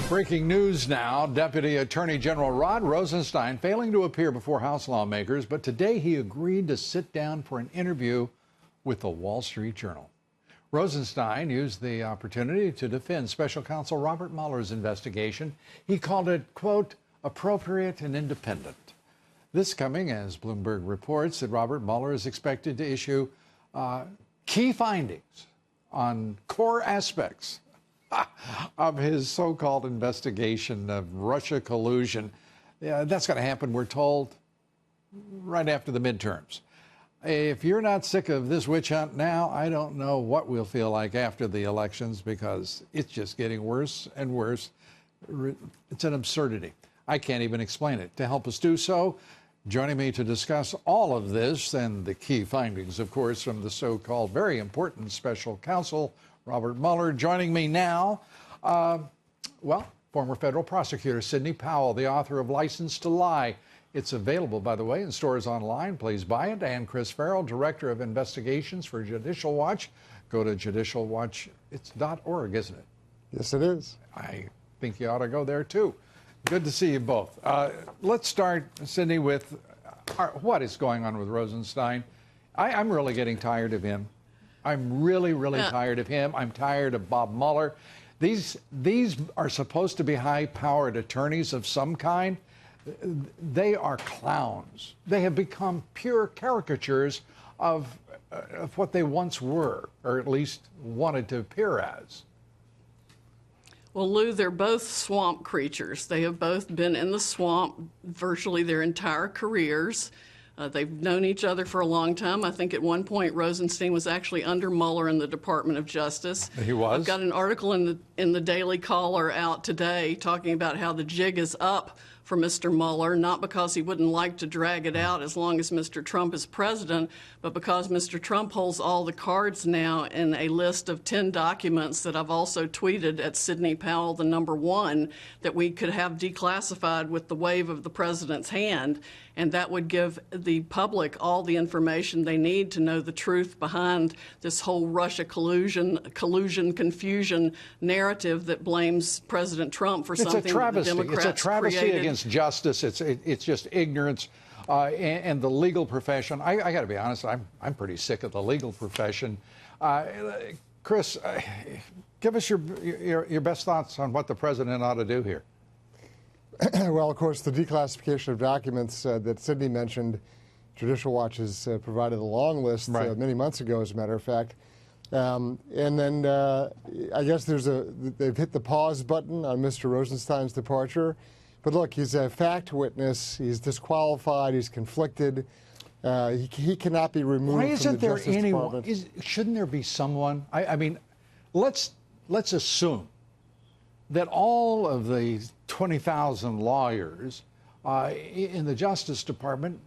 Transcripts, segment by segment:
Breaking news now. Deputy Attorney General Rod Rosenstein failing to appear before House lawmakers, but today he agreed to sit down for an interview with the Wall Street Journal. Rosenstein used the opportunity to defend Special Counsel Robert Mueller's investigation. He called it, quote, appropriate and independent. This coming as Bloomberg reports that Robert Mueller is expected to issue key findings on core aspects of his so-called investigation of Russia collusion. That's going to happen, we're told, right after the midterms. If you're not sick of this witch hunt now, I don't know what we'll feel like after the elections, because it's just getting worse and worse. It's an absurdity. I can't even explain it. To help us do so, joining me to discuss all of this and the key findings, of course, from the so-called very important special counsel, Robert Mueller. Joining me now, former federal prosecutor Sidney Powell, the author of License to Lie. It's available, by the way, in stores online. Please buy it. And Chris Farrell, Director of Investigations for Judicial Watch. Go to judicialwatch. It's .org, isn't it? Yes, it is. I think you ought to go there, too. Good to see you both. Let's start, Sidney, with what is going on with Rosenstein. I'm really getting tired of him. I'm really tired of him. I'm tired of Bob Mueller. These are supposed to be high-powered attorneys of some kind. They are clowns. They have become pure caricatures of what they once were, or at least wanted to appear as. Well, Lou, they're both swamp creatures. They have both been in the swamp virtually their entire careers. They've known each other for a long time. I think at one point Rosenstein was actually under Mueller in the Department of Justice. He was? I've got an article in the Daily Caller out today talking about how the jig is up for Mr. Mueller, not because he wouldn't like to drag it out as long as Mr. Trump is president, but because Mr. Trump holds all the cards now in a list of 10 documents that I've also tweeted at Sidney Powell, the #1, that we could have declassified with the wave of the president's hand. And that would give the public all the information they need to know the truth behind this whole Russia collusion, confusion narrative that blames President Trump for something that the Democrats It's a travesty created. Against justice. It's just ignorance. And the legal profession, I got to be honest, I'm pretty sick of the legal profession. Chris, give us your best thoughts on what the president ought to do here. Well, of course, the declassification of documents that Sidney mentioned, Judicial Watch has provided a long list many months ago, as a matter of fact. And then I guess they've hit the pause button on Mr. Rosenstein's departure. But look, he's a fact witness. He's disqualified. He's conflicted. He cannot be removed Why from isn't the there Justice anyone? Department. Shouldn't there be someone? I mean, let's assume that all of the 20,000 lawyers in the Justice Department,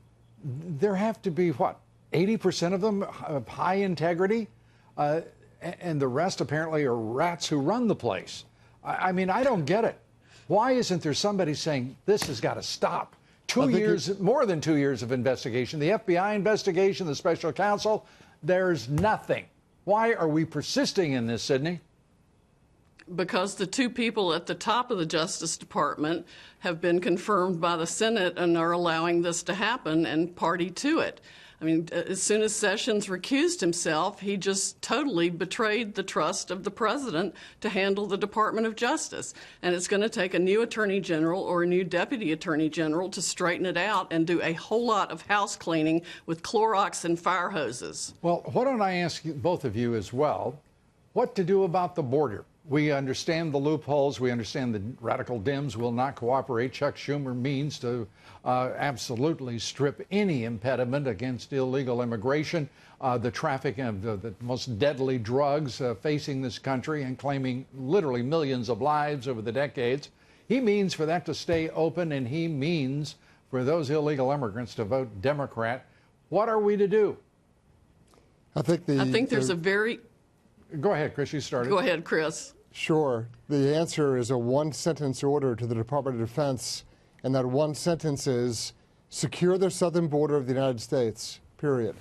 there have to be, 80% of them of high integrity? And the rest apparently are rats who run the place. I mean, I don't get it. Why isn't there somebody saying this has got to stop? More than 2 years of investigation, the FBI investigation, the special counsel, there's nothing. Why are we persisting in this, Sidney? Because the two people at the top of the Justice Department have been confirmed by the Senate and are allowing this to happen and party to it. I mean, as soon as Sessions recused himself, he just totally betrayed the trust of the president to handle the Department of Justice. And it's going to take a new attorney general or a new deputy attorney general to straighten it out and do a whole lot of house cleaning with Clorox and fire hoses. Well, why don't I ask both of you as well, what to do about the border? We understand the loopholes. We understand the radical Dems will not cooperate. Chuck Schumer means to absolutely strip any impediment against illegal immigration, the trafficking of the most deadly drugs facing this country and claiming literally millions of lives over the decades. He means for that to stay open, and he means for those illegal immigrants to vote Democrat. What are we to do? I think there's a very... Go ahead, Chris, you started. Go ahead, Chris. Sure. The answer is a one-sentence order to the Department of Defense, and that one sentence is secure the southern border of the United States, period.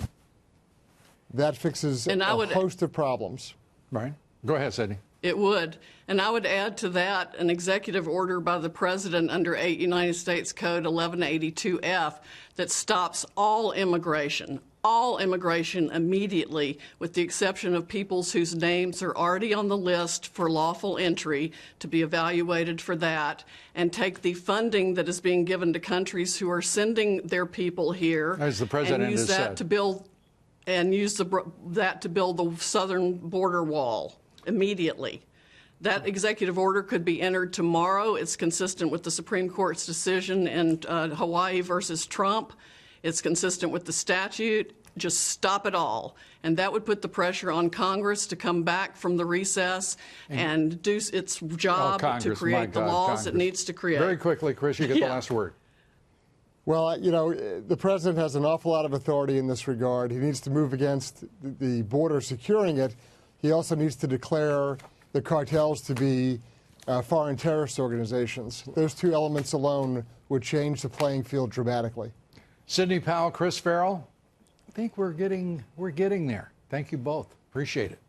That fixes a host of problems. Right. Go ahead, Sidney. It would. And I would add to that an executive order by the president under 8 United States Code 1182F that stops all immigration immediately, with the exception of peoples whose names are already on the list for lawful entry, to be evaluated for that, and take the funding that is being given to countries who are sending their people here, as the president and use has that said, to build that to build the southern border wall immediately. That executive order could be entered tomorrow. It's consistent with the Supreme Court's decision in Hawaii versus Trump. It's consistent with the statute. Just stop it all. And that would put the pressure on Congress to come back from the recess and do its job to create the laws it needs to create. Very quickly, Chris, you get the last word. Well, you know, the president has an awful lot of authority in this regard. He needs to move against the border securing it. He also needs to declare the cartels to be foreign terrorist organizations. Those two elements alone would change the playing field dramatically. Sidney, Powell, Chris, Farrell, I think we're getting there. Thank you both. Appreciate it.